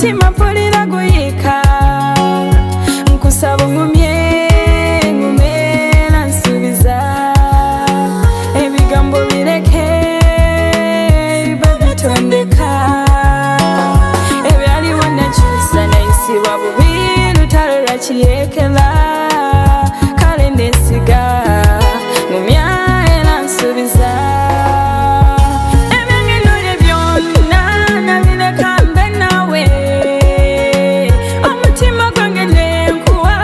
omutima mpulira guyika nkusaba ngumye ngumera nsubiza ebigambo bireke babitondeka ebyaliwo nakyusa nayisibwa bubi lutalo lwakiyekera kale ndesiga ngumya era nsubiza ebyangenole byonna nabireka mbe nawe omutima gwange nenkuwa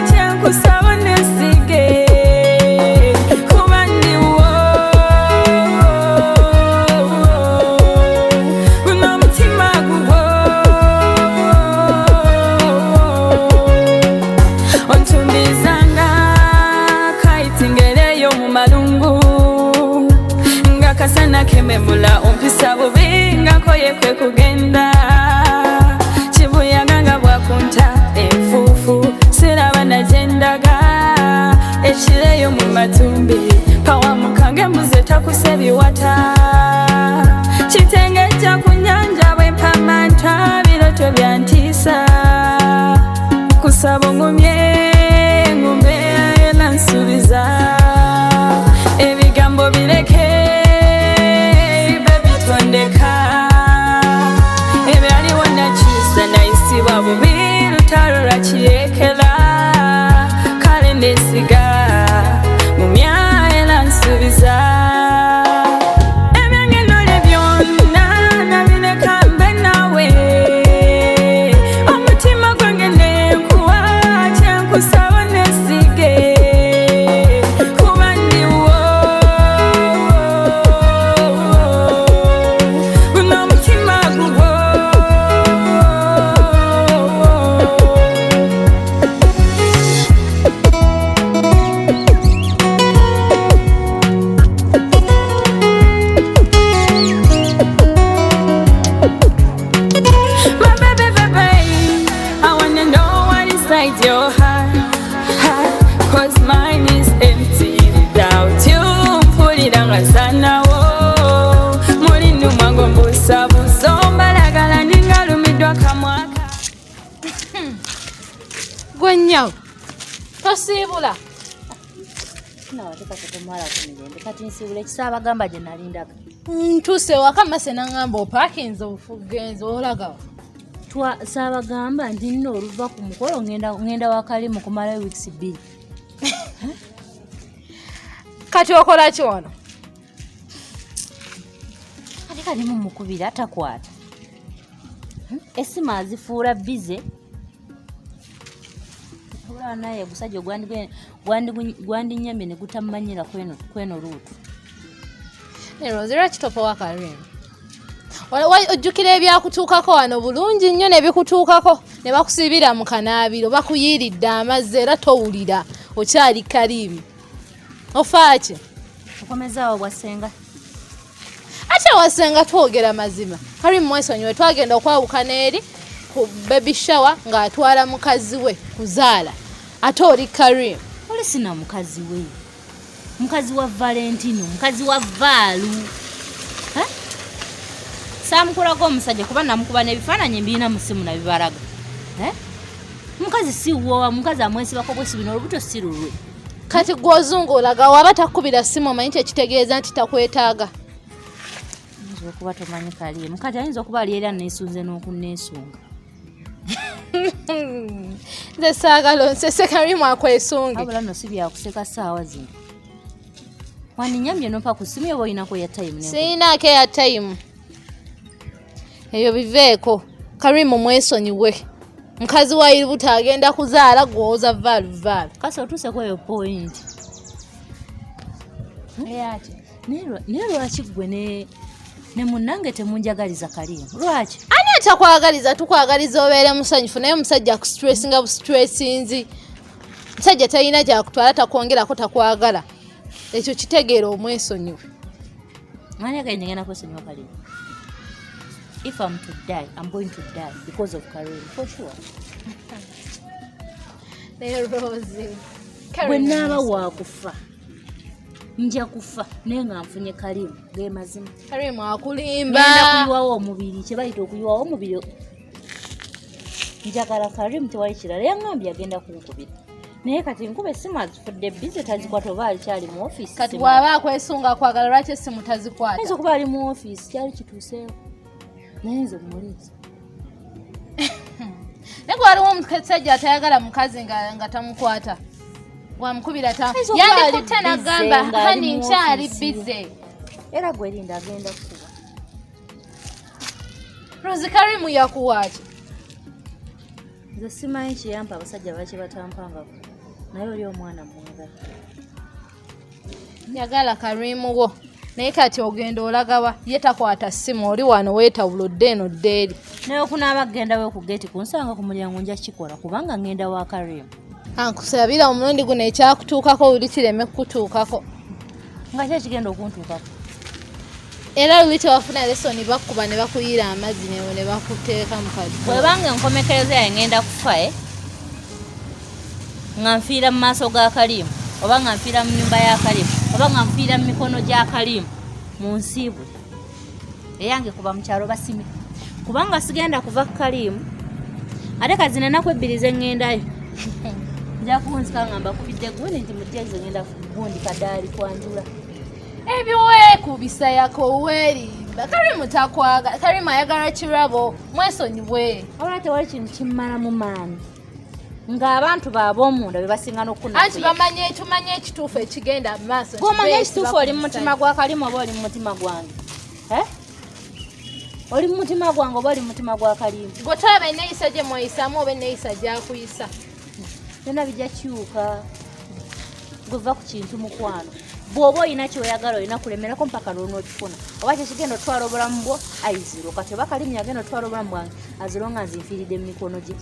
kyenkusaba nesige kuba ndiwo guno omutima gugwo ontumbizanga kayitingereyo mu malungu nga kasana kememula ompisa bubi nga koye kwe kugenda kibuyaga nga bwakunta enfuufu siraba nagendaga ekireyo mu matumbi pawa mukange mbuze takuse biwata kitengejja ku nyanja bwempamanta biroto byantiisa kusaba ngumye ngumbe era nsubiza ebigambo bireke babitondeka ebyaliwo nakyusa nayisibwa bubi lutalo lwakiyekera kale ndesiga ngumya era nsubiza ebyangenole byonna nabireka mbe nawe omutima gwange nenkuwa kyenkusaba nesige kuba ndiwo guno omutima gugwo My baby, I wanna know what inside your heart, 'cause mine is empty without you. Put it on sana wo, mulindu mwangu mbusa buzomba lagala ndingalumidwa kamwaka. Gwenyawo tosibula Nawateka kutomala kumijende kati nsibule kisaba gamba je nalindaga ntuse wakamase nangamba opakinze ofugenze olaga saba gamba ndi nno oluva ku mukolo ngenda wakali mu kumala weeks 2 kati okola ki wano kali mu mukubira atakwata esima azifuula bize ula naye gusajja gwandi nyambe ne gutamanyira kweno lutu nero zira kitopo wakarin ojjukira ebyakutuukako wano bulungi nnyo ne bikutuukako ne bakusibira mu kanaabiro bakuyiiridde amazzi era towulira okyali kalimu ofaaki okomezaawo bwasenga ate wasenga twogera mazima kali mwesonyiwe twagenda okwawukana eri ku baby shower ng'atwala mukazi we kuzaala ate oli Karim oli sina mukazi we mukazi wa Valentino mukazi wa Valu samukulago omusajja kuba namukuba n'ebifaananyi mbirina mu simu nabibalaga mukazi si wowa mukazi amwesibako bwesi bino olubuto si lulwe kati gw'ozunguulaga waba takubira simu omanyi kyekitegeeza nti takwetaaga okuba tomanyi Kalimu kati ayinza okuba ali era neesunze n'okunneesunga nze saagala onsese Kalimu akwesunge abula no si byakuseka saawa zino wandinyambye nompa ku simu yoba olinako ya time siinaako eya time eyo biveeko Kalimu mwesonyiwe mukazi wa Iributa agenda kuzaala gwoza Valu kasi otuuseko eyo point eyaki naye lwaki gwe ne munnange temunjagaliza Kalimu lwaki ani atakwagaliza tukwagaliza obeere musanyufu naye omusajja akustressinga bustressinzi musajja talina gyakutwala takwongerako takwagala ekyo kitegeera omwesonyiwe ani againe ngenda kwesonyiwa Kalimu if I'm to die I'm going to die because of Kalimu for sure Rosie bwe naaba waakufa nja kufa naye nga nfunye Kalimu ge mazima Kalimu akulimba ngenda kuyiwawo omubiri kye bayita okuyiwawo omubiri njagala Karim tewali kirala yaŋŋambye agenda kunkubira naye kati nkuba essimu azifudde bize tazikwata oba alikyali mu ofiisi kati bw'aba akwesunga kwagala lwaki essimu tazikwata ayinza okuba ali mu ofiisi kyali kituuseewo naye nze muliiza naye waliwo omusajja atayagala mukazi nga tamukwata wamukubira yandikutte nagamba hani nkyali bize era gwerinda agenda kukuba Rozi Karimu yakuwaaki nze simanyi kiyampa abasajja baki batampangako naye oli omwana mwagala yagala Karimu wo naye kati ogenda olagawa ye takwata ssimu oli wano weetawulodde eno ddeeri naye okunaaba kugenda we ku geeti kunsanga ku mulyango nja kikola kubanga ngenda wa Karimu ankusabira omulundi guno ekyakutuukako oli kireme kukutuukako nga ki ekigenda okuntuukako era luli tewafuna lesoni bakkuba ne bakuyiira amazzi ne bakuteeka mu kazi bwebanga enkomekereza yaye ngenda kufa nga nfiira mu maaso ga Karimu oba nga nfiira mu nnyumba ya Karimu oba nga nfiira mu mikono gya Karimu mu nsiibwe eyange kuba mu kyalo basimi kubanga sigenda kuva ku Karimu ate kazina ennaku ebbiri ze ŋŋendayo nja kunsika nga mbakubidde gundi nti mujjaize ŋŋenda gundi kadaali kwanjula ebyo weekubisa yakowerinda Karimu takwagala Karimu ayagala Kirabo mwesonyiwe olwa tewali kintu kimmala mu maani ng'abantu baab'omunda be basinga n'okuna anti tumanye ekituufu ekigenda mu maaso gw'omanye ekituufu oli mu mutima gwa Karimu oba oli mu mutima gwange oli mu mutima gwange oba oli mu mutima gwa Karimu gotolaba enneeyisa gye mweyisaamu oba enneeyisa gyakuyisa byonna bijja kyuka gweva ku kintu mukwano bw'oba olina kyoyagala olina kulemerako mpaka lw'onookifuna oba kyekigenda otwala obulamu bwo ayiziro kati oba Karimu yagenda otwala obulamu bwange aziro nga nzinfiiridde mu mikono gye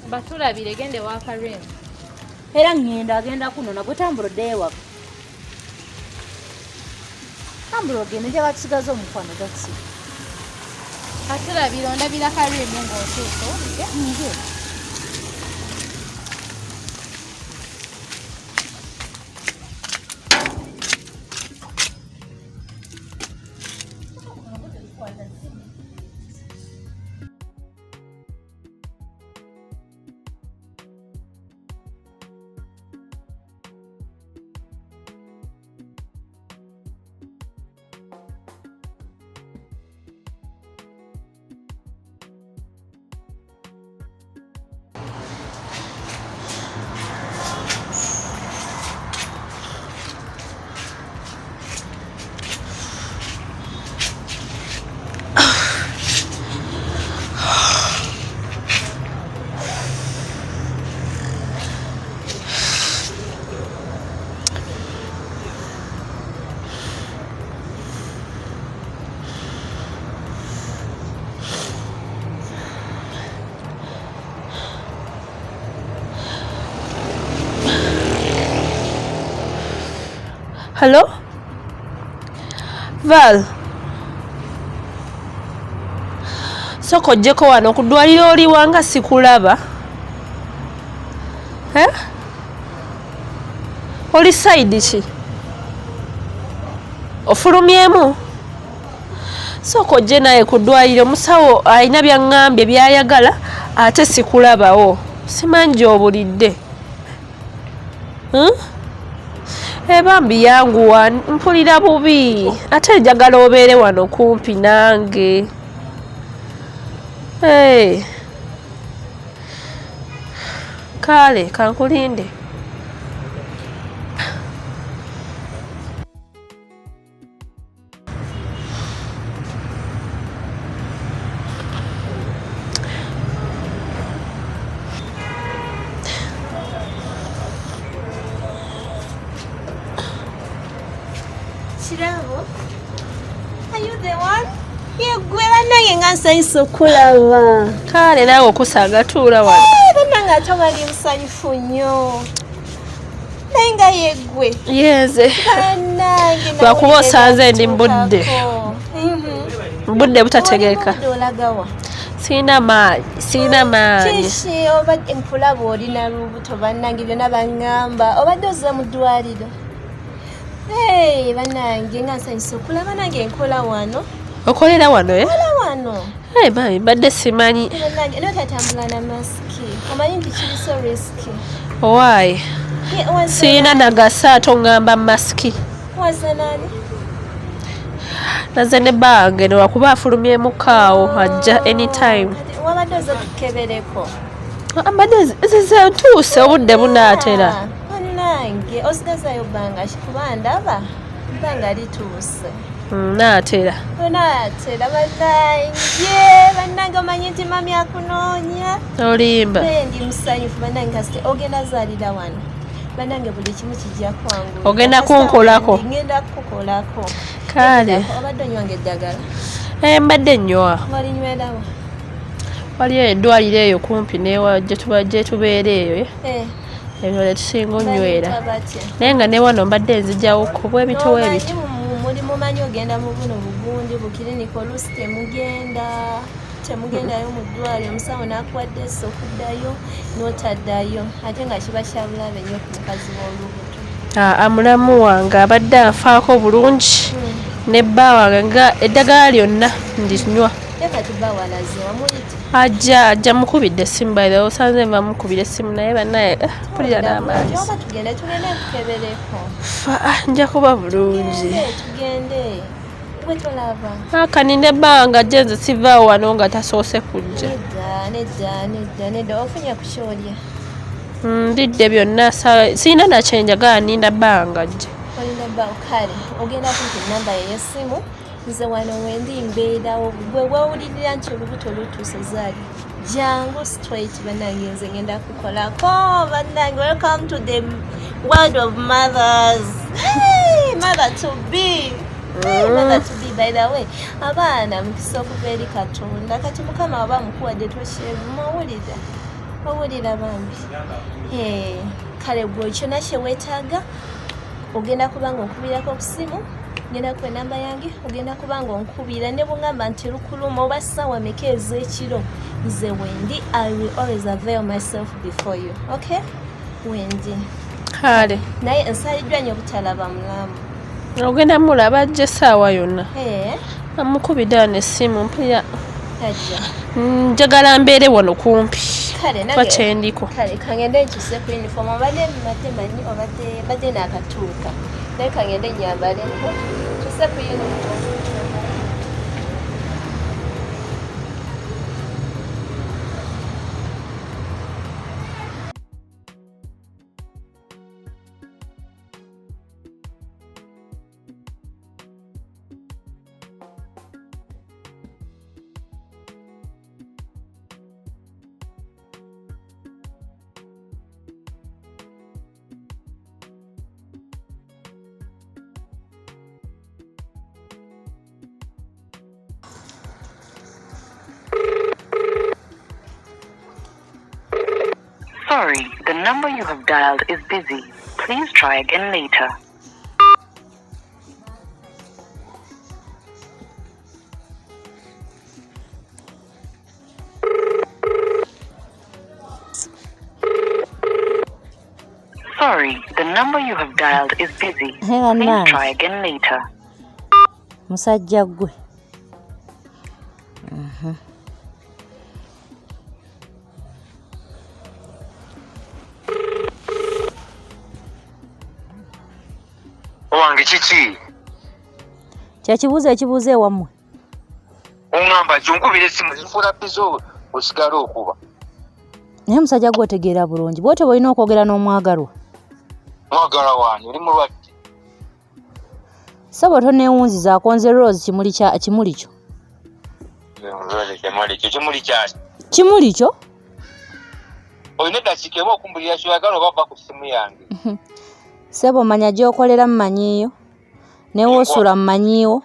batulabire gende wa Karimu era ŋŋenda agenda kunona gwe tambula oddeyo ewaka tambula ogende njagala tusigaze omukwano gakisi atulabire ondabira Karimu ng'otuuka nge Hello? Val. Soko jeko wano ku ddwaliro oli wanga sikulaba. Oli side ki? Ofulumyemu? Soko je naye ku ddwaliro musawo alina byaŋŋambye byayagala ate sikulabawo. Simanyi obulidde. Bambi yanguwa mpulira bubi ate njagala obeere wano kumpi nange. Kale kankulinde. Kirabo, are you the one? Yegwera nange nga nsanyusa okulaba. Kale naawe okusanga tuula wano. Bannange ate wali musanyufu nnyo. Naye nga yeggwe. Yeze. Bannange lwakuba osanze ndi mbudde. Mbudde butategeeka. Olagawa. Sina maanyi. Kiki obadde nkulaba olina lubuto bannange byonna baŋŋamba obadde ozza mu ddwaliro. Bannange nga nsanyusa okulaba nange nkola wano. Okolera wano eh? Kola wano. Hey mami badde simanyi. Nange notatambula na masiki. Omanyi nti kiri so risky. Why? Sina nagasaato ngamba masiki. Wasanani? Naze ne bange ne wakuba afulumyemu kaawo ajja anytime. Wabadde oza tukebereko. Ambadde zize ntuuse obudde bunaatera. Nange osigazayo bbanga kikuba ndaba bbanga lituuse. Naatera. Naatera bannange omanyi nti mami akunoonya. Olimba. Naye ndi musanyufu bannange kasite ogenda zaalira wano. Bannange buli kimu kijja kwangu. Ogenda kunkolako. Ngenda kukolako. Kale. Obadde onywanga eddagala. Mbadde nnywa. Walinywerawo. Waliyo eddwaliro eyo kumpi newa gye tubeera eyo. Ebyo letusinga onywera. Naye nga ne wano mbadde nzijjawo kubwa ebitowo ebito. Muli mumanyi ogenda mu buno bugundi bukiriniko oluusi temugendayo mu ddwaliro omusawo n'akuwadde essa okuddayo n'otaddayo ate nga kiba kya bulabe nnyo ku mukazi w'olubuto. Mulamu wange abadde anfaako bulungi ne bba wange nga eddagala lyonna ndinywa. Kati bba walaze wamuyita? Ajja mukubidde essimu by the way osanze nva mukubira essimu naye bannaye mpulira n'amaazi. Tugende tukebereko. Nja kuba bulungi. Tugende. Bwe tolaba. Kaninde ebbanga jenze sivaawo wano nga tasoose kujja. Nedda ofunye ku kyolya. Ndidde byonna sirina nakyenjagala ninda bbanga gye. Olina bbanga kale ogenda kumpa ennamba ye y'essimu. Nze wano wendi mbeerawo bwe wawulirira nti olubuto lutuuse zaali jangu straight bannange nze ngenda kukolako bannange. Welcome to the world of mothers. Hey, mother to be. Mother to be by the way. Abaana mukisa okuva eri Katonda kati mukama waba mukuwadde toshevu mawulira bambi. Kale gwe kyonna kye weetaaga ogenda kubanga onkubirako ku simu. Ngenda ku namba yange ogenda kubanga onkubira ne bungamba nti lukuluma oba ssaawa meka ez'ekiro nze wendi. I will always avail myself before you. Okay? Wendi. Kale. Naye nsaliddwa nnyo butalaba mulamu. Ogenda mulaba ajja essaawa yonna. Amukubidde n'essimu mpulira. Njagala mbeere wano kumpi. Kale nange kyendiko. Kale kangende nkyuse ku uniform obadde manyi obadde n'akatuuka. Naye kangende nyambale kyuse ku uniform. Sorry, the number you have dialed is busy. Please try again later. Sorry, the number you have dialed is busy. Please try again later. Musajja gwe. Owange kiki? Kyakibuuzo ekibuuzo ewammwe. Ongamba kyunkubira essimu zifuna bizo osigala okuba. Naye musajja gwe otegeera bulungi. Bw'otyo bw'olina okwogera n'omwagalwa. Mwagala wange oli mulwadde. Ssebo tonneewunziza akonze Rose kimuli kyo. Kimuli kyaki? Kimuli kyo? Olina eddakiika emu okumbulira kyoyagala oba va ku ssimu yange. Ssebo manya gy'okolera mmanyiiyo. Ne woosula mmanyiiwo.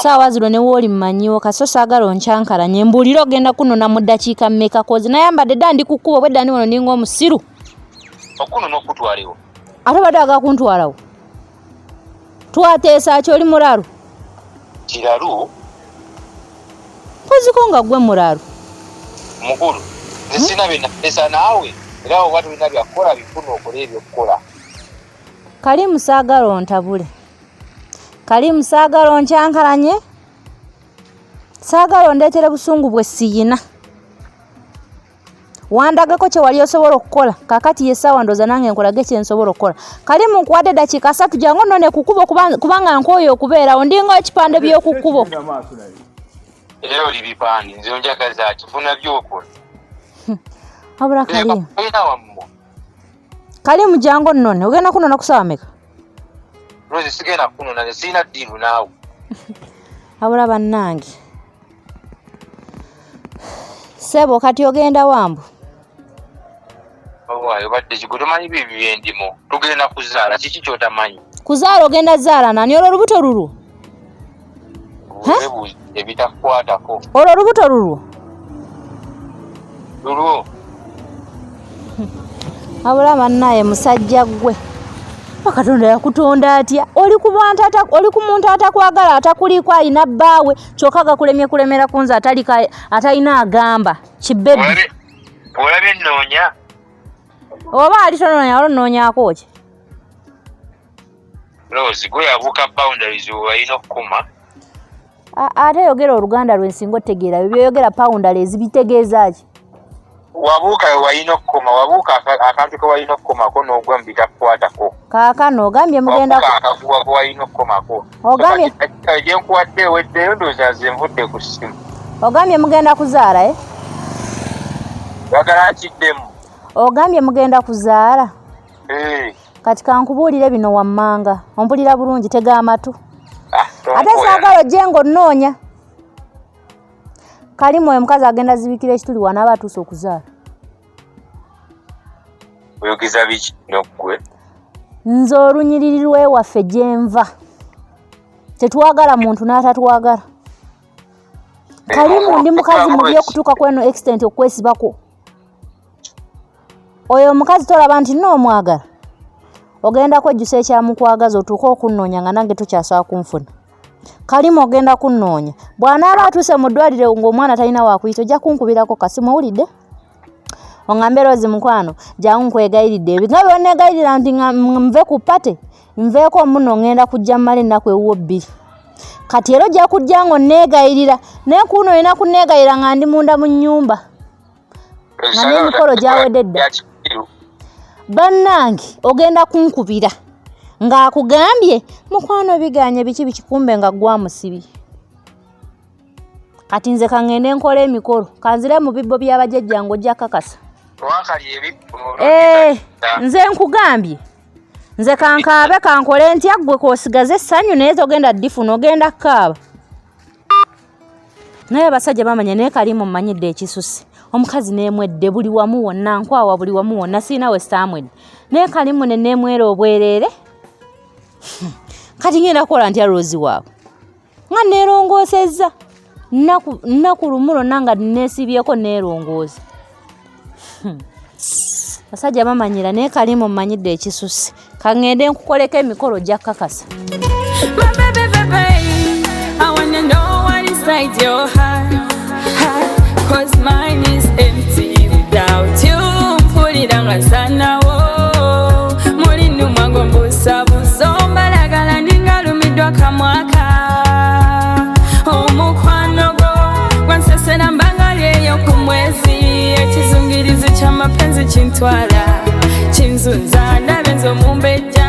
Saawa zino ne wooli mmanyiiwo kaso saagala onkyankalanye mbuulira ogenda kunona mu ddakiika mmeka kozi nayambadde dda ndi ku kkubo bwedda ndi wano ninga omusiru. Okunona okutwalewo. Ate badde aga kuntwalawo. Twateesa ki oli mulalu? Kiralu? Koziko nga gwe mulalu. Mukulu, nze sina bye nateesa naawe era oba tulina byakukola bifuna okola ebyokukola. Kalimu saagala ontabule. Kalimu saagala onkyankalanye. Saagala ondeetere busungu bwe siyina. Wandagako kye wali osobola okukola. Kakati yessaawa ndooza nange nkolage kye nsobola okukola. Kalimu nkuwadde dakiika 3 jangu nno ne ku kkubo kubanga nkooye okubeerawo ndinga ekipande by'oku kkubo. Era oli bipande nze njagaza kifuna by'okola. Wabula Kalimu. Kalimu jangu nnone ogenda kunona kusaawa meka? Rozi sigenda kunona ne sirina ddiiru naawe. Wabula bannange. Sebo kati ogenda wambu. Waayo badde kigutumanyi bibi byendimo. Tugenda kuzaala kiki kyotamanyi? Kuzaala ogenda zaala nani olwo lubuto lulu? Webuuze ebitakukwatako. Olwo lubuto lulu? Lulwo. Wabula bannaye musajja gwe. Katonda yakutonda atya? Oli ku muntu atakwagala atakuliko alina bbaawe kyokka gakulemye kulemera kunze atalina agamba kibebbi. Olabye nnoonya? Oba ali tonoonya olonnoonyaako ki? Rose gwe yabuuka boundaries olina okukuma. Ate yogera Oluganda lwensinga otegeera byoyogera boundaries bitegeeza ki? Wabuuka walina okukoma, wabuuka akantu ke walina okukomako n'ogwa mu bitakukwatako. Kaakano ogambye mugenda akakuwa ke walina okukomako. Ogambye gye nkuwadde eweddeyo ndowooza nze nvudde ku ssimu. Ogambye mugenda kuzaala Wagala nkiddemu. Ogambye mugenda kuzaala? Kati kankubuulire bino wammanga ompulira bulungi tega amatu. Ate saagala ojje ng'onnoonya. Kalimu oyo mukazi agenda zibikira ekituli wanaaba atuuse okuzaala. Oyogeza biki n'oggwe? Nze olunyiriri lw'ewaffe gye nva. Tetwagala muntu n'atatwagala. Kalimu ndi mukazi mubi okutuuka kweno extent okwesibako. Oyo omukazi tolaba nti n'omwagala. Ogenda kwejjusa ekyamukwagaza otuuke okunnoonya nga nange tokyasobola kunfuna. Kalimu ogenda kunnoonya. Bw'anaaba atuuse mu ddwaliro ng'omwana talina waakuyita ojja kunkubirako kasimu owulidde? Oŋŋambe Rose mukwano jangu nkwegayiridde nga by'onneegayirira nti nve ku pate nveeko muno ngenda kujja mmala ennaku ewuwo 2. Kati era ojja kujja ng'onneegayirira naye kuno olina kunneegayirira nga ndi munda mu nnyumba nga n'emikolo gyawedde dda. Bannange ogenda kunkubira ng'akugambye mukwano biganye biki bikikumbe nga gwa musibi. Kati nze kangende nkola emikolo kanzire mu bibbo by'abajjajja ng'ojja kakasa. Nze nkugambye nze kankaabe kankole ntya ggwe k'osigaze essanyu naye togenda ddifuna ogenda kkaaba. Naye basajja bamanya naye Kalimu mmanyidde ekisusse. Omukazi neemwedde buli wamu wonna nkwawa buli wamu wonna sirina we sitaamwedde. Naye Kalimu ne neemwera obwereere. Kati ngenda kukola ntya Rose waabwe nga neerongoosezza nnaku lumu lonna nga neesibyeko neerongooza. Basajja bamanyira naye Kalimu mmanyidde ekisusse kangende nkukoleko emikolo gya kakasa. I wanna know what inside your heart, cause mine is empty without you. Mpulira nga nsanawo mulindi mwango mbusabuza ombalagala ndingalumiddwa kamwaka. Omukwano gwo gwansesera mbangalyeyo ku mwezi. Ekizungirizi ky'amapenzi kintwala kinzunza ndabe nze omumbejja